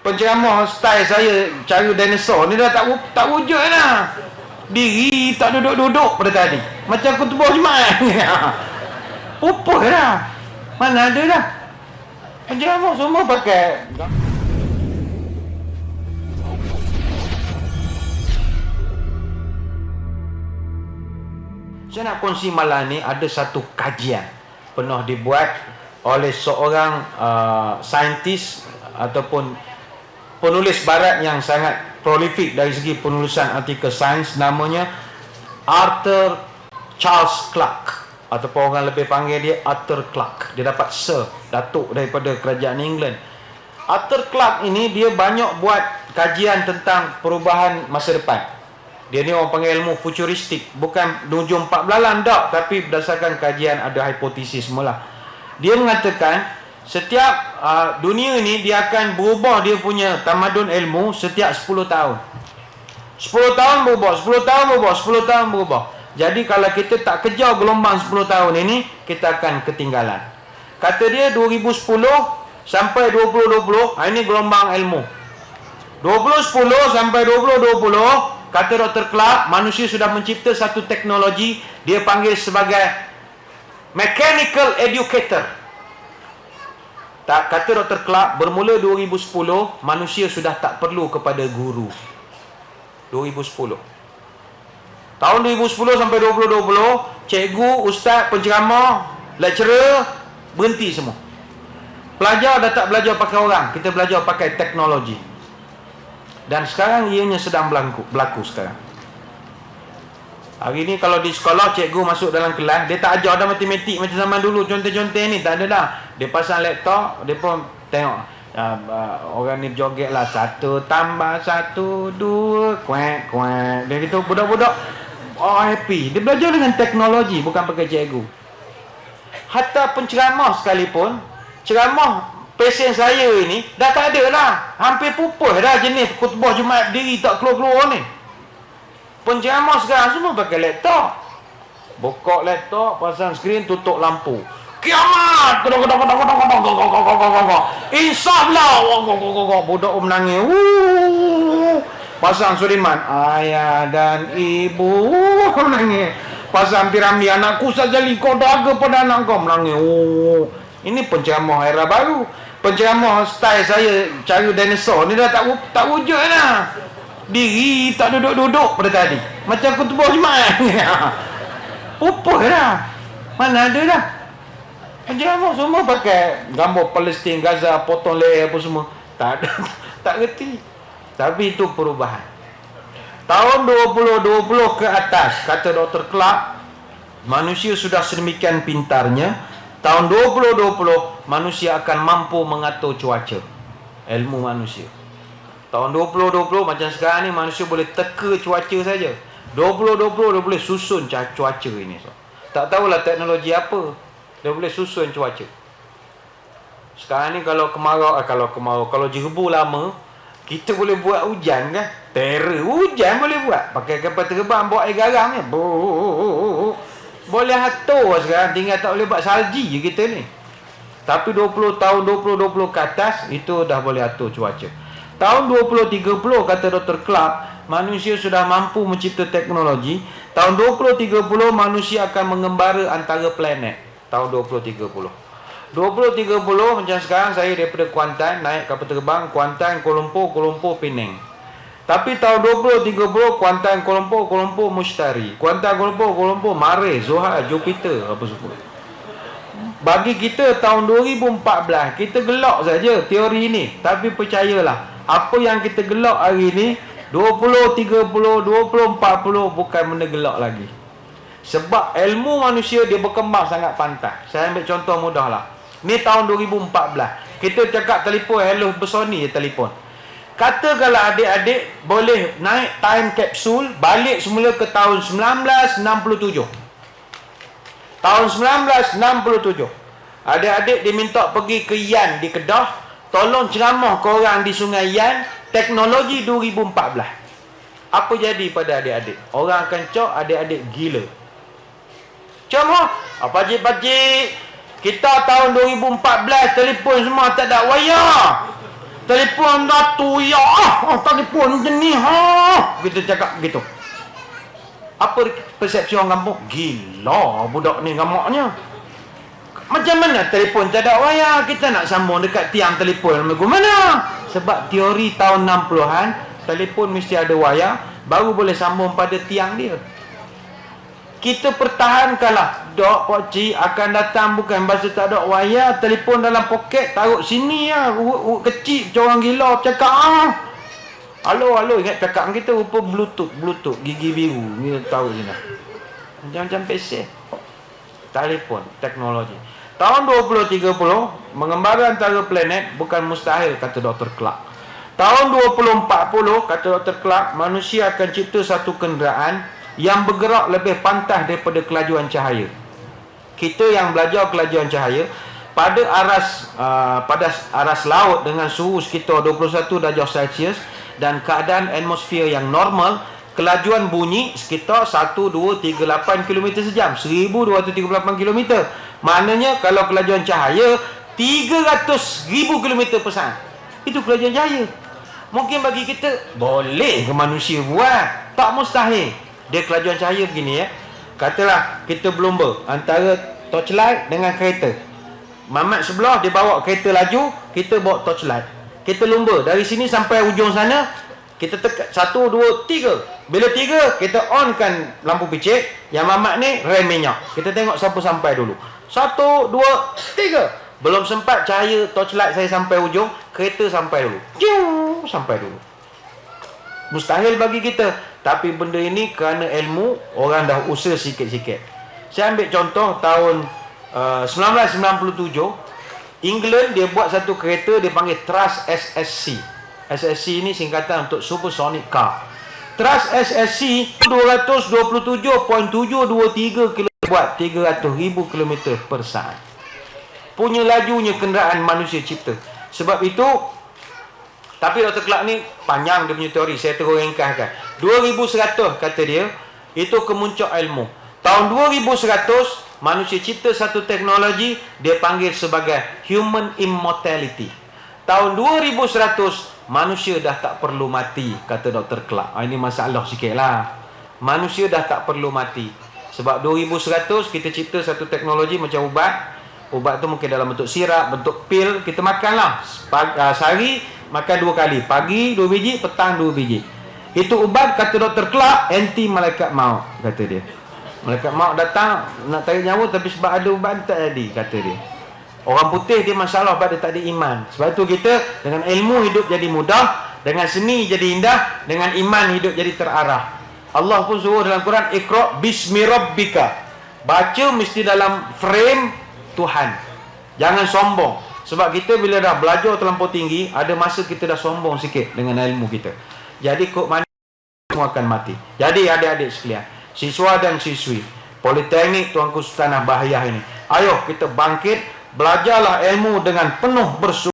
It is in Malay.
Penceramah style saya cara dinosaur ni dah tak wujud dah. Diri tak duduk-duduk pada tadi. Macam khutbah Jumaat. Pupuh dah. Mana ada dah. Penceramah semua pakai. Saya nak kongsi malam ni ada satu kajian pernah dibuat oleh seorang saintis ataupun penulis barat yang sangat prolific dari segi penulisan artikel sains, namanya Arthur Charles Clarke, ataupun orang lebih panggil dia Arthur Clarke. Dia dapat Sir, Datuk daripada kerajaan England. Arthur Clarke ini dia banyak buat kajian tentang perubahan masa depan. Dia ni orang panggil ilmu futuristik, bukan hujung 4 belalang tak, tapi berdasarkan kajian ada hipotesis semula. Dia mengatakan setiap dunia ni dia akan berubah dia punya tamadun ilmu setiap 10 tahun. 10 tahun berubah, 10 tahun berubah, 10 tahun berubah. Jadi kalau kita tak kejar gelombang 10 tahun ini, kita akan ketinggalan. Kata dia 2010 sampai 2020, ini gelombang ilmu. 2010 sampai 2020, kata Dr. Clarke, manusia sudah mencipta satu teknologi, dia panggil sebagai mechanical educator. Tak, kata Dr. Clarke, bermula 2010, manusia sudah tak perlu kepada guru. 2010. Tahun 2010 sampai 2020, cikgu, ustaz, penceramah, lecturer, berhenti semua. Pelajar dah tak belajar pakai orang, kita belajar pakai teknologi. Dan sekarang ianya sedang berlaku sekarang. Hari ni kalau di sekolah cikgu masuk dalam kelas, dia tak ajar dah matematik macam zaman dulu, contoh-contoh ni tak ada dah. Dia pasang laptop, dia pun tengok orang ni joget lah, 1 tambah 1 2 kuek kuek. Dia gitu budak-budak happy. Dia belajar dengan teknologi, bukan pakai cikgu. Hatta penceramah sekalipun, ceramah pesen saya ini dah tak ada lah. Hampir pupuh dah jenis khutbah Jumaat berdiri tak keluar-keluar ni. Penceramah sekarang semua pakai laptop. Buka laptop, pasang skrin, tutup lampu. Kiamat! Insaflah! Budak menangis. Pasang Sulaiman, ayah dan ibu menangis. Pasang Piramli, anakku sajali kau daga pada anak kau, menangis. Ini penceramah era baru. Penceramah style saya cara dinosaur ni dah tak wujud dah. Diri tak duduk-duduk pada tadi. Macam khutbah Jumaat. Pupuh dah. Mana ada dah. Penceramah semua pakai gambar Palestin, Gaza, potong leher apa semua. Tak ada. Tak reti. Tapi itu perubahan. Tahun 2020 ke atas, kata Dr. Clarke, manusia sudah sedemikian pintarnya. Tahun 2020, manusia akan mampu mengatur cuaca. Ilmu manusia. Tahun 2020, macam sekarang ni, manusia boleh teka cuaca saja. 2020, dia boleh susun cuaca ini. Tak tahulah teknologi apa, dia boleh susun cuaca. Sekarang ni kalau kalau jerebu lama, kita boleh buat hujan kan? Terror hujan boleh buat. Pakai kapal terbang, bawa air garam ni. Boleh atur sekarang, tinggal tak boleh buat salji je kita ni. Tapi 20 tahun 2020 ke atas, itu dah boleh atur cuaca. Tahun 2030, kata Dr. Clarke, manusia sudah mampu mencipta teknologi. Tahun 2030, manusia akan mengembara antara planet. Tahun 2030. 2030, macam sekarang saya daripada Kuantan naik kapal terbang Kuantan, Kuala Lumpur, Kuala Lumpur, Penang. Tapi tahun 2030, Kuantan, Kuala Lumpur, Kuala Lumpur, Mustari. Kuantan, Kuala Lumpur, Kuala Lumpur, Mare, Zohar, Jupiter, apa semua. Bagi kita tahun 2014, kita gelak saja teori ini. Tapi percayalah, apa yang kita gelak hari ini, 2030, 2040 bukan benda gelak lagi. Sebab ilmu manusia dia berkembang sangat pantas. Saya ambil contoh mudah lah. Ni tahun 2014. Kita cakap telefon, hello bersoni je telefon. Katakanlah adik-adik boleh naik time capsule balik semula ke tahun 1967. Tahun 1967. Adik-adik diminta pergi ke Yan di Kedah, tolong ceramah ke orang di Sungai Yan, teknologi 2014. Apa jadi pada adik-adik? Orang akan cak adik-adik gila. Ceramah, pakcik-pakcik, kita tahun 2014 telefon semua tak ada wayar. Telefon Datu, ya telefon jenis kita cakap begitu. Apa persepsi orang kampung? Gila budak ni gamaknya. Macam mana telefon tak ada wayar, kita nak sambung dekat tiang telefon mana? Sebab teori tahun 60-an, telefon mesti ada wayar, baru boleh sambung pada tiang dia. Kita pertahankanlah. Dok pakcik akan datang bukan bahasa tak ada wayar, telefon dalam poket, taruh sini lah. Kecil macam orang gila cakap halo, ingat cakap kita rupa bluetooth, gigi biru. Ni tahu je lah. Macam-macam PC. Telefon, teknologi. Tahun 2030, mengembara antara planet bukan mustahil, kata Dr. Clark. Tahun 2040, kata Dr. Clark, manusia akan cipta satu kenderaan yang bergerak lebih pantas daripada kelajuan cahaya. Kita yang belajar kelajuan cahaya, pada aras laut dengan suhu sekitar 21 darjah Celsius dan keadaan atmosfer yang normal, kelajuan bunyi sekitar 1238 km sejam, 1238 km. Maknanya kalau kelajuan cahaya 300,000 km per saat. Itu kelajuan cahaya. Mungkin bagi kita, boleh ke manusia buat? Tak mustahil. Dia kelajuan cahaya begini ya. Katalah kita berlumba antara torchlight dengan kereta. Mamat sebelah dia bawa kereta laju, kita bawa torchlight. Kita lumba dari sini sampai ujung sana, kita tekan 1, 2, 3. Bila 3, kita onkan lampu picit. Yang Mamat ni rem minyak. Kita tengok siapa sampai dulu. 1, 2, 3. Belum sempat cahaya torchlight saya sampai ujung, kereta sampai dulu. Sampai dulu. Mustahil bagi kita. Tapi benda ini kerana ilmu, orang dah usaha sikit-sikit. Saya ambil contoh tahun 1997, England dia buat satu kereta dia panggil Trust SSC. SSC ini singkatan untuk Supersonic Car. Trust SSC 227.723 km buat 300,000 km per saat. Punya lajunya kenderaan manusia cipta. Sebab itu, tapi Dr. Clark ni panjang dia punya teori, saya terus ringkaskan. 2100 kata dia, itu kemuncak ilmu. Tahun 2100 manusia cipta satu teknologi dia panggil sebagai human immortality. Tahun 2100 manusia dah tak perlu mati, kata Dr. Clark. Ini masalah sikit lah. Manusia dah tak perlu mati. Sebab 2100 kita cipta satu teknologi macam ubat. Ubat tu mungkin dalam bentuk sirap, bentuk pil. Kita makanlah. Sehari makan 2 kali. Pagi 2 biji, petang 2 biji. Itu ubat, kata Dr. Clark, anti malaikat maut, kata dia. Malaikat maut datang nak tarik nyawa, tapi sebab ada ubat tak jadi, kata dia. Orang putih dia masalah sebab dia tak ada iman. Sebab tu kita dengan ilmu hidup jadi mudah, dengan seni jadi indah, dengan iman hidup jadi terarah. Allah pun suruh dalam Quran, Iqra bismi rabbika. Baca mesti dalam frame Tuhan. Jangan sombong. Sebab kita bila dah belajar terlampau tinggi, ada masa kita dah sombong sikit dengan ilmu kita. Jadi kok mana semua akan mati. Jadi adik-adik sekalian, siswa dan siswi Politeknik Tuanku Sultanah Bahiyah ini, ayo kita bangkit, belajarlah ilmu dengan penuh bersungguh.